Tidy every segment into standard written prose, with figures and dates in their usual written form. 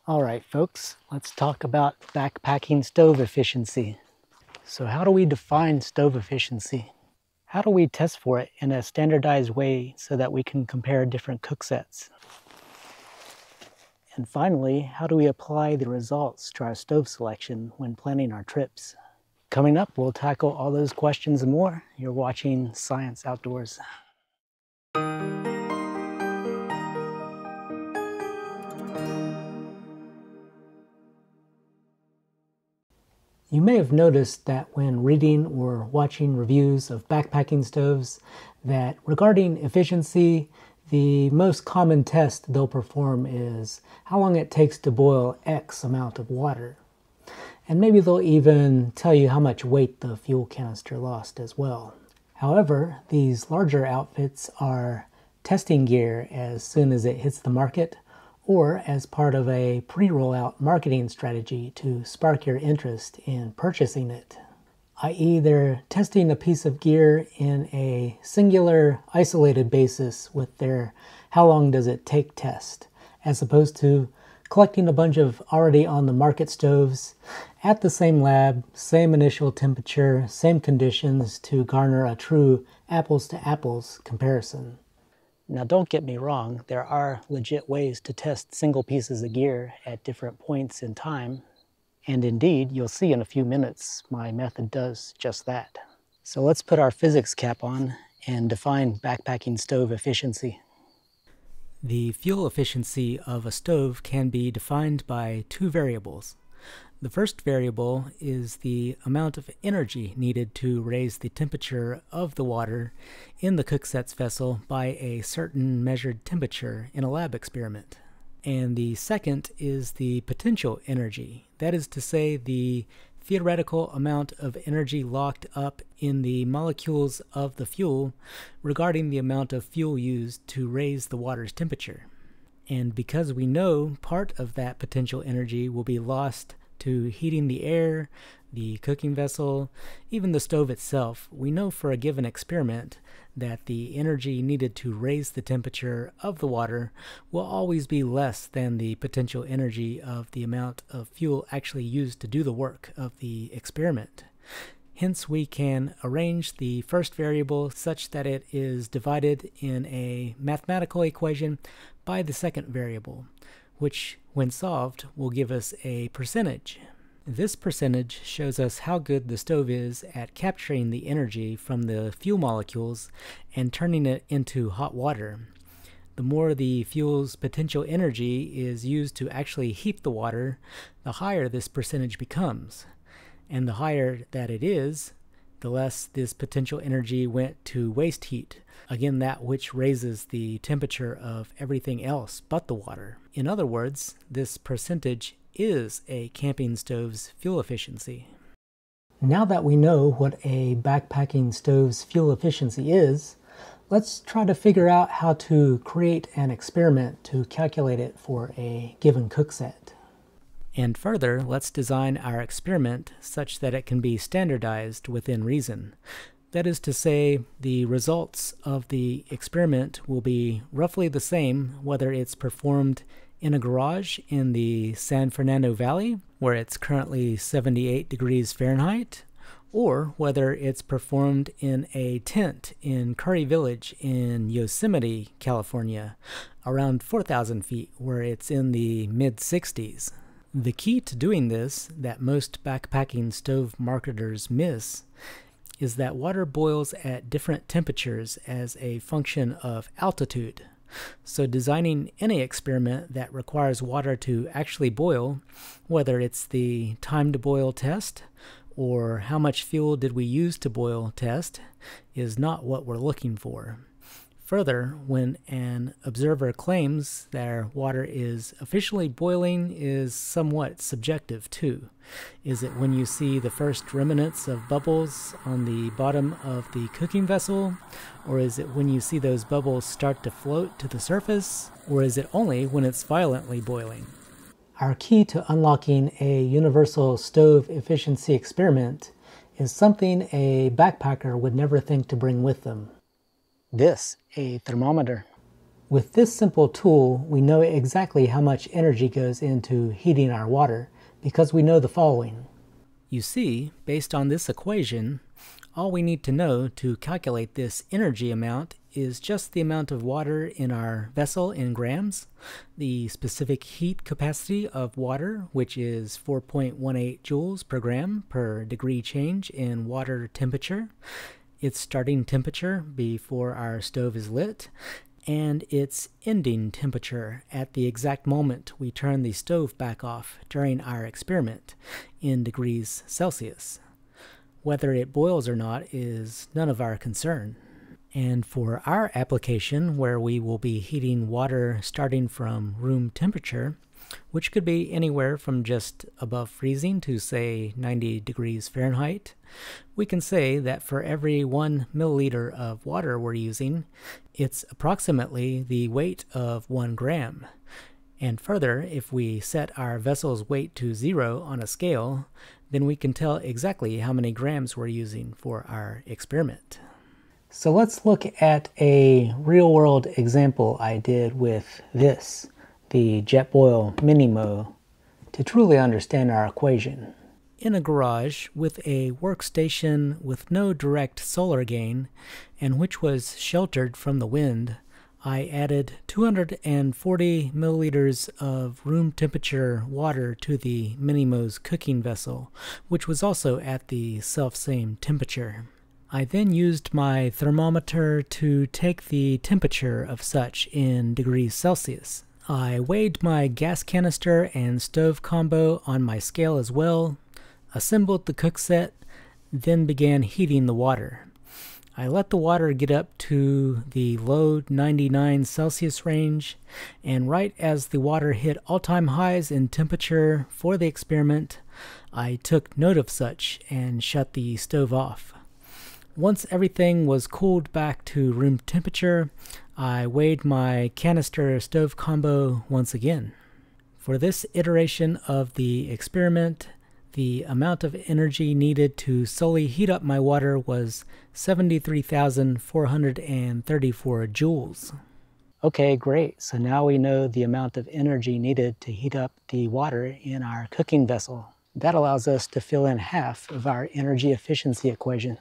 All right, folks, let's talk about backpacking stove efficiency. So how do we define stove efficiency? How do we test for it in a standardized way so that we can compare different cook sets? And finally, how do we apply the results to our stove selection when planning our trips? Coming up, we'll tackle all those questions and more. You're watching Science Outdoors. You may have noticed that when reading or watching reviews of backpacking stoves that regarding efficiency, the most common test they'll perform is how long it takes to boil X amount of water. And maybe they'll even tell you how much weight the fuel canister lost as well. However, these larger outfits are testing gear as soon as it hits the market, or as part of a pre-rollout marketing strategy to spark your interest in purchasing it. I.e., they're testing a piece of gear in a singular, isolated basis with their how long does it take test, as opposed to collecting a bunch of already on the market stoves at the same lab, same initial temperature, same conditions to garner a true apples to apples comparison. Now don't get me wrong, there are legit ways to test single pieces of gear at different points in time. And indeed, you'll see in a few minutes, my method does just that. So let's put our physics cap on and define backpacking stove efficiency. The fuel efficiency of a stove can be defined by two variables. The first variable is the amount of energy needed to raise the temperature of the water in the cookset's vessel by a certain measured temperature in a lab experiment. And the second is the potential energy, that is to say the theoretical amount of energy locked up in the molecules of the fuel regarding the amount of fuel used to raise the water's temperature. And because we know part of that potential energy will be lost to heating the air, the cooking vessel, even the stove itself, we know for a given experiment that the energy needed to raise the temperature of the water will always be less than the potential energy of the amount of fuel actually used to do the work of the experiment. Hence, we can arrange the first variable such that it is divided in a mathematical equation by the second variable, which, when solved, will give us a percentage. This percentage shows us how good the stove is at capturing the energy from the fuel molecules and turning it into hot water. The more the fuel's potential energy is used to actually heat the water, the higher this percentage becomes. And the higher that it is, the less this potential energy went to waste heat, again that which raises the temperature of everything else but the water. In other words, this percentage is a camping stove's fuel efficiency. Now that we know what a backpacking stove's fuel efficiency is, let's try to figure out how to create an experiment to calculate it for a given cook set. And further, let's design our experiment such that it can be standardized within reason. That is to say, the results of the experiment will be roughly the same whether it's performed in a garage in the San Fernando Valley, where it's currently 78 degrees Fahrenheit, or whether it's performed in a tent in Curry Village in Yosemite, California, around 4,000 feet, where it's in the mid-60s. The key to doing this, that most backpacking stove marketers miss, is that water boils at different temperatures as a function of altitude. So designing any experiment that requires water to actually boil, whether it's the time to boil test or how much fuel did we use to boil test, is not what we're looking for. Further, when an observer claims their water is officially boiling is somewhat subjective too. Is it when you see the first remnants of bubbles on the bottom of the cooking vessel? Or is it when you see those bubbles start to float to the surface? Or is it only when it's violently boiling? Our key to unlocking a universal stove efficiency experiment is something a backpacker would never think to bring with them. This, a thermometer. With this simple tool, we know exactly how much energy goes into heating our water because we know the following. You see, based on this equation, all we need to know to calculate this energy amount is just the amount of water in our vessel in grams, the specific heat capacity of water, which is 4.18 joules per gram per degree change in water temperature, its starting temperature before our stove is lit, and its ending temperature at the exact moment we turn the stove back off during our experiment in degrees Celsius. Whether it boils or not is none of our concern. And for our application, where we will be heating water starting from room temperature, which could be anywhere from just above freezing to say 90 degrees Fahrenheit, we can say that for every 1 milliliter of water we're using, it's approximately the weight of 1 gram. And further, if we set our vessel's weight to 0 on a scale, then we can tell exactly how many grams we're using for our experiment. So let's look at a real-world example I did with this, the Jetboil Minimo, to truly understand our equation. In a garage with a workstation with no direct solar gain, and which was sheltered from the wind, I added 240 milliliters of room temperature water to the Minimo's cooking vessel, which was also at the self-same temperature. I then used my thermometer to take the temperature of such in degrees Celsius. I weighed my gas canister and stove combo on my scale as well, assembled the cook set, then began heating the water. I let the water get up to the low 99 Celsius range, and right as the water hit all-time highs in temperature for the experiment, I took note of such and shut the stove off. Once everything was cooled back to room temperature, I weighed my canister stove combo once again. For this iteration of the experiment, the amount of energy needed to solely heat up my water was 73,434 joules. Okay, great. So now we know the amount of energy needed to heat up the water in our cooking vessel. That allows us to fill in half of our energy efficiency equation.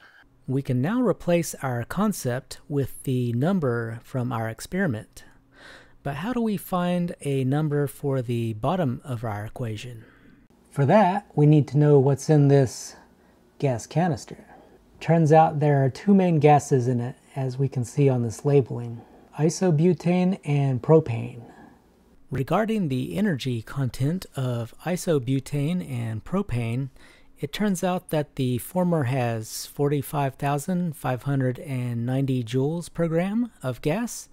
We can now replace our concept with the number from our experiment. But how do we find a number for the bottom of our equation? For that, we need to know what's in this gas canister. Turns out there are two main gases in it, as we can see on this labeling: isobutane and propane. Regarding the energy content of isobutane and propane, it turns out that the former has 45,590 joules per gram of gas,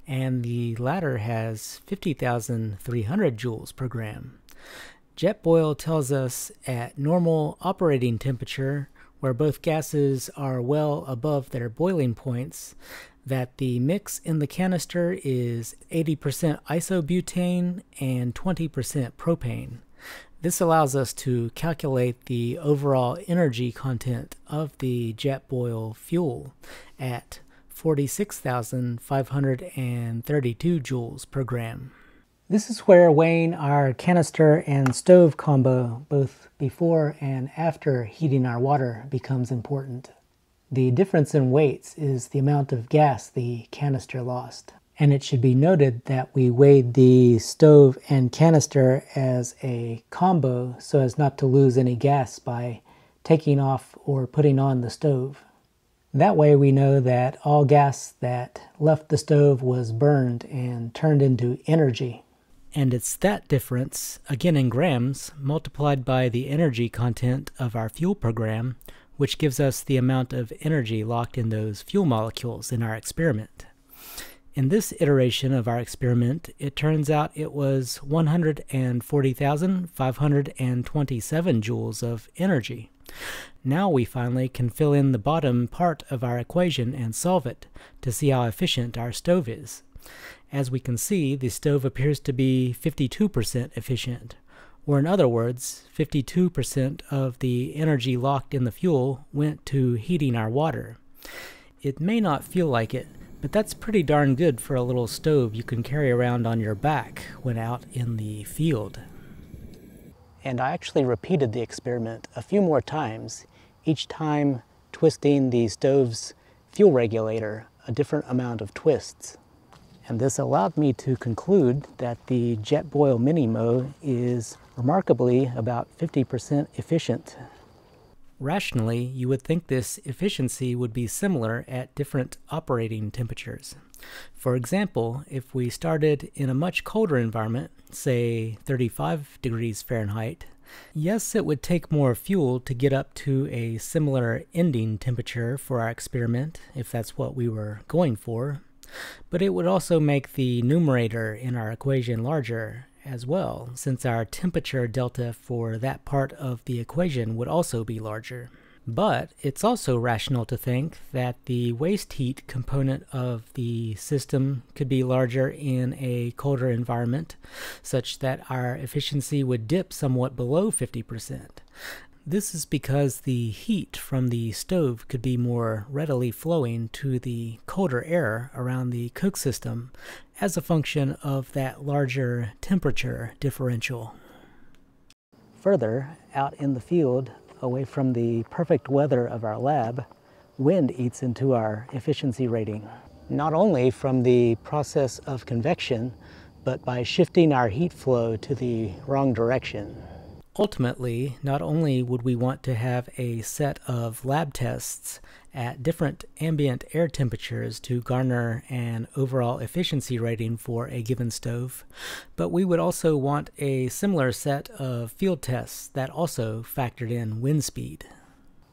and the latter has 50,300 joules per gram. Jetboil tells us at normal operating temperature, where both gases are well above their boiling points, that the mix in the canister is 80% isobutane and 20% propane. This allows us to calculate the overall energy content of the Jetboil fuel at 46,532 joules per gram. This is where weighing our canister and stove combo, both before and after heating our water, becomes important. The difference in weights is the amount of gas the canister lost. And it should be noted that we weighed the stove and canister as a combo so as not to lose any gas by taking off or putting on the stove. That way we know that all gas that left the stove was burned and turned into energy. And it's that difference, again in grams, multiplied by the energy content of our fuel program, which gives us the amount of energy locked in those fuel molecules in our experiment. In this iteration of our experiment, it turns out it was 140,527 joules of energy. Now we finally can fill in the bottom part of our equation and solve it to see how efficient our stove is. As we can see, the stove appears to be 52% efficient, or in other words, 52% of the energy locked in the fuel went to heating our water. It may not feel like it, But that's pretty darn good for a little stove you can carry around on your back when out in the field. And I actually repeated the experiment a few more times, each time twisting the stove's fuel regulator a different amount of twists. And this allowed me to conclude that the Jetboil Mini-Mo is remarkably about 50% efficient. Rationally, you would think this efficiency would be similar at different operating temperatures. For example, if we started in a much colder environment, say 35 degrees Fahrenheit, yes, it would take more fuel to get up to a similar ending temperature for our experiment, if that's what we were going for, but it would also make the numerator in our equation larger as well, since our temperature delta for that part of the equation would also be larger. But it's also rational to think that the waste heat component of the system could be larger in a colder environment, such that our efficiency would dip somewhat below 50%. This is because the heat from the stove could be more readily flowing to the colder air around the cook system as a function of that larger temperature differential. Further, out in the field, away from the perfect weather of our lab, wind eats into our efficiency rating. Not only from the process of convection, but by shifting our heat flow to the wrong direction. Ultimately, not only would we want to have a set of lab tests at different ambient air temperatures to garner an overall efficiency rating for a given stove, but we would also want a similar set of field tests that also factored in wind speed.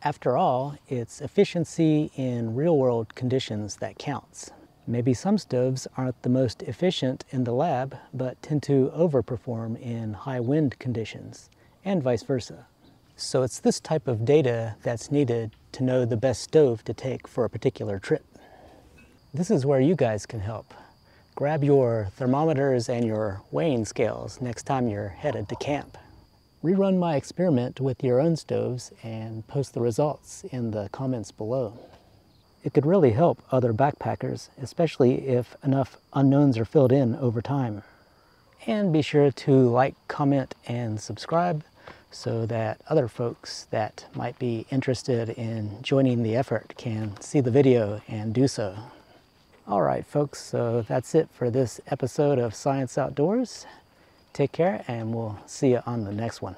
After all, it's efficiency in real-world conditions that counts. Maybe some stoves aren't the most efficient in the lab, but tend to overperform in high wind conditions, and vice versa. So it's this type of data that's needed to know the best stove to take for a particular trip. This is where you guys can help. Grab your thermometers and your weighing scales next time you're headed to camp. Rerun my experiment with your own stoves and post the results in the comments below. It could really help other backpackers, especially if enough unknowns are filled in over time. And be sure to like, comment, and subscribe so that other folks that might be interested in joining the effort can see the video and do so. All right, folks, so that's it for this episode of Science Outdoors. Take care, and we'll see you on the next one.